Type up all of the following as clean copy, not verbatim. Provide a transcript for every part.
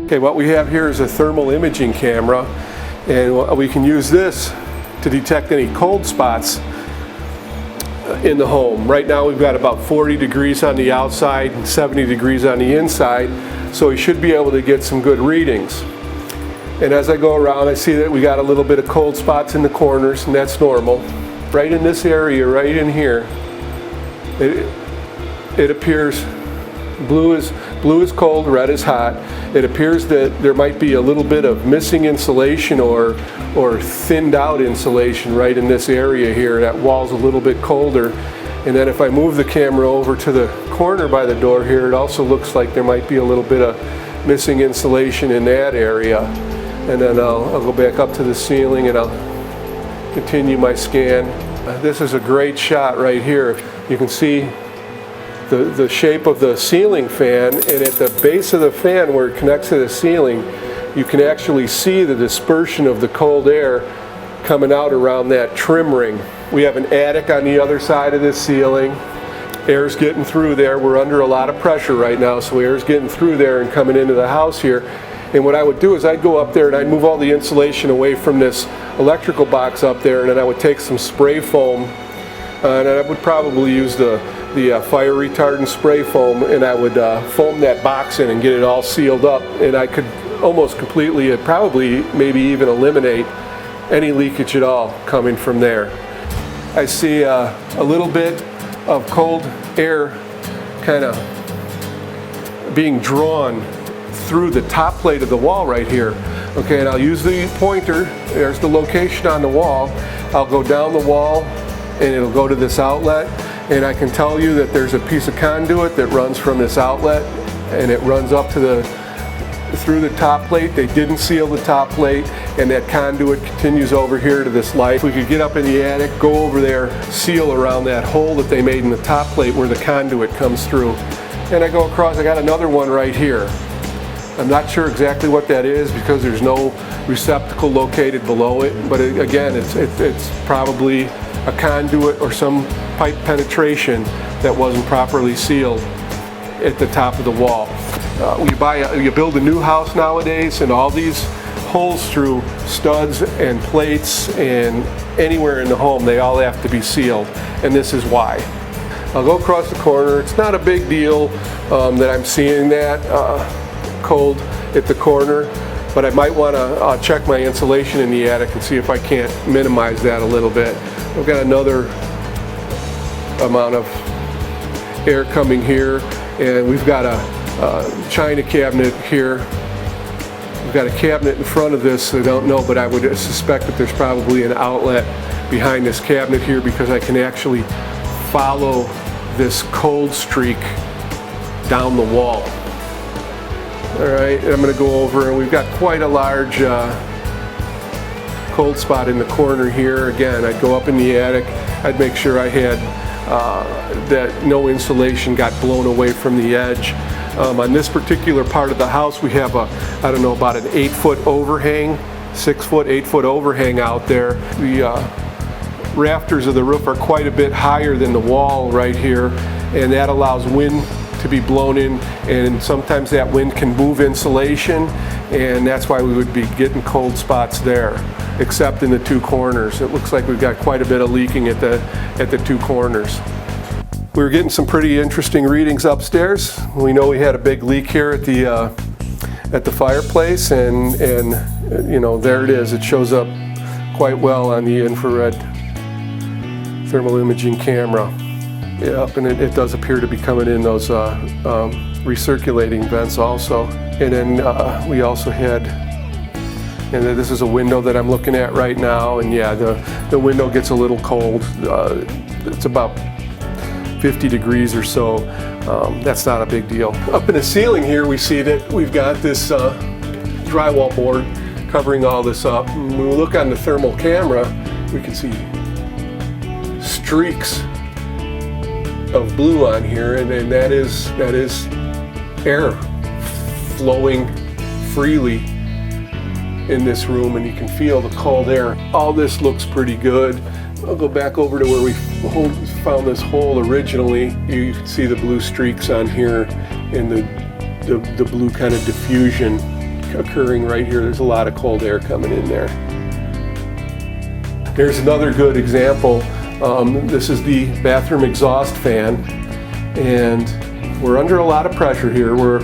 Okay, what we have here is a thermal imaging camera, and we can use this to detect any cold spots in the home. Right now we've got about 40 degrees on the outside and 70 degrees on the inside, so we should be able to get some good readings. And as I go around, I see that we got a little bit of cold spots in the corners, and that's normal. Right in this area, right in here, it appears blue is cold, red is hot. It appears that there might be a little bit of missing insulation or thinned out insulation right in this area here. That wall's a little bit colder. And then if I move the camera over to the corner by the door here, it also looks like there might be a little bit of missing insulation in that area. And then I'll go back up to the ceiling and I'll continue my scan. This is a great shot right here. You can see the shape of the ceiling fan, and at the base of the fan where it connects to the ceiling, you can actually see the dispersion of the cold air coming out around that trim ring. We have an attic on the other side of this ceiling. Air's getting through there. We're under a lot of pressure right now, so air's getting through there and coming into the house here. And what I would do is I'd go up there and I'd move all the insulation away from this electrical box up there, and then I would take some spray foam, and I would probably use the fire retardant spray foam, and I would foam that box in and get it all sealed up, and I could almost completely, probably maybe even eliminate any leakage at all coming from there. I see a little bit of cold air kind of being drawn through the top plate of the wall right here. Okay, and I'll use the pointer. There's the location on the wall. I'll go down the wall and it'll go to this outlet, and I can tell you that there's a piece of conduit that runs from this outlet and it runs up to through the top plate. They didn't seal the top plate, and that conduit continues over here to this light. If we could get up in the attic, go over there, seal around that hole that they made in the top plate where the conduit comes through. And I go across, I got another one right here. I'm not sure exactly what that is because there's no receptacle located below it, but again, it's probably a conduit or some pipe penetration that wasn't properly sealed at the top of the wall. You build a new house nowadays, and all these holes through studs and plates and anywhere in the home, they all have to be sealed, and this is why. I'll go across the corner. It's not a big deal that I'm seeing that cold at the corner, but I might want to check my insulation in the attic and see if I can't minimize that a little bit. I've got another amount of air coming here, and we've got a china cabinet here. We've got a cabinet in front of this. I don't know, but I would suspect that there's probably an outlet behind this cabinet here because I can actually follow this cold streak down the wall. All right, and I'm going to go over, and we've got quite a large cold spot in the corner here. Again, I'd go up in the attic. I'd make sure I had that no insulation got blown away from the edge. On this particular part of the house, we have I don't know, about an 8-foot overhang, 6-foot, 8-foot overhang out there. The rafters of the roof are quite a bit higher than the wall right here, and that allows wind to be blown in, and sometimes that wind can move insulation, and that's why we would be getting cold spots there, except in the two corners. It looks like we've got quite a bit of leaking at the two corners. We were getting some pretty interesting readings upstairs. We know we had a big leak here at the fireplace, and you know, there it is. It shows up quite well on the infrared thermal imaging camera. Yep, and it does appear to be coming in those recirculating vents also. And then we also had, and this is a window that I'm looking at right now, and yeah, the window gets a little cold. It's about 50 degrees or so. That's not a big deal. Up in the ceiling here, we see that we've got this drywall board covering all this up. And when we look on the thermal camera, we can see streaks of blue on here, and that is air flowing freely in this room, and you can feel the cold air. All this looks pretty good. I'll go back over to where we found this hole originally. You can see the blue streaks on here and the blue kind of diffusion occurring right here. There's a lot of cold air coming in there. Here's another good example. This is the bathroom exhaust fan, and we're under a lot of pressure here. We're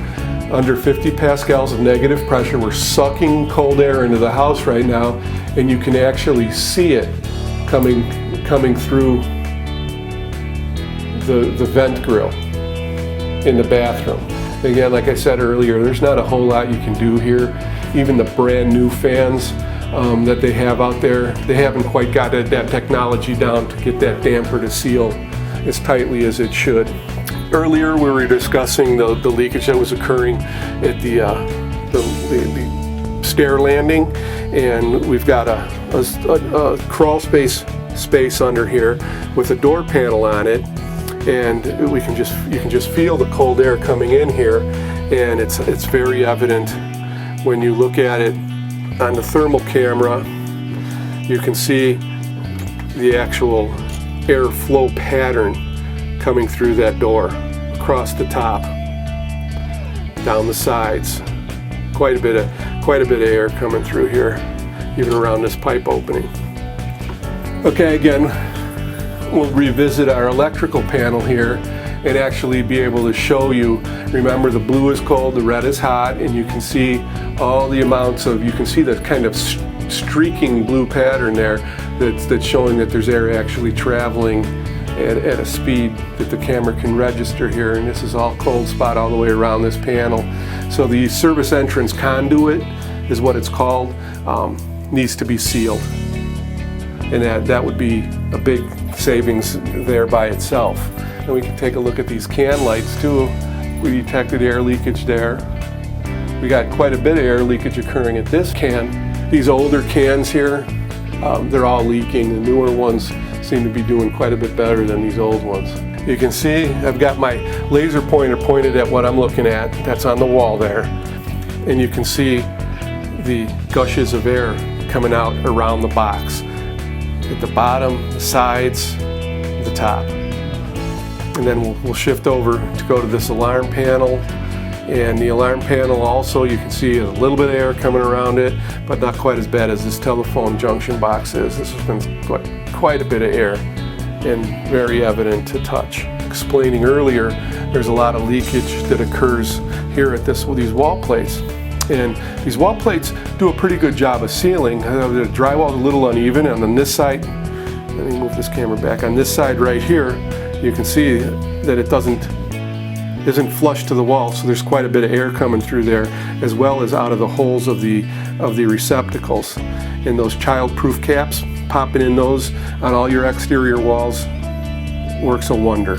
under 50 pascals of negative pressure. We're sucking cold air into the house right now, and you can actually see it coming through the vent grill in the bathroom. Again, like I said earlier, there's not a whole lot you can do here. Even the brand new fans that they have out there, they haven't quite got that technology down to get that damper to seal as tightly as it should. Earlier we were discussing the leakage that was occurring at the stair landing, and we've got a crawl space under here with a door panel on it, and you can just feel the cold air coming in here, and it's very evident when you look at it on the thermal camera. You can see the actual airflow pattern coming through that door, across the top, down the sides. Quite a bit of air coming through here, even around this pipe opening. Okay, again, we'll revisit our electrical panel here and actually be able to show you. Remember, the blue is cold, the red is hot, and you can see all the amounts of, you can see the kind of streaking blue pattern there that's showing that there's air actually traveling at a speed that the camera can register here, and this is all cold spot all the way around this panel. So the service entrance conduit is what it's called, needs to be sealed, and that would be a big savings there by itself. And we can take a look at these can lights too. We detected air leakage there. We got quite a bit of air leakage occurring at this can. These older cans here, they're all leaking. The newer ones seem to be doing quite a bit better than these old ones. You can see I've got my laser pointer pointed at what I'm looking at. That's on the wall there. And you can see the gushes of air coming out around the box. At the bottom, the sides, the top. And then we'll shift over to go to this alarm panel. And the alarm panel also, you can see a little bit of air coming around it, but not quite as bad as this telephone junction box is. This has been quite a bit of air and very evident to touch. Explaining earlier, there's a lot of leakage that occurs here at these wall plates. And these wall plates do a pretty good job of sealing. The drywall is a little uneven, and on this side, let me move this camera back, on this side right here, you can see that it isn't flush to the wall, so there's quite a bit of air coming through there, as well as out of the holes of the receptacles. And those child-proof caps, popping in those on all your exterior walls works a wonder.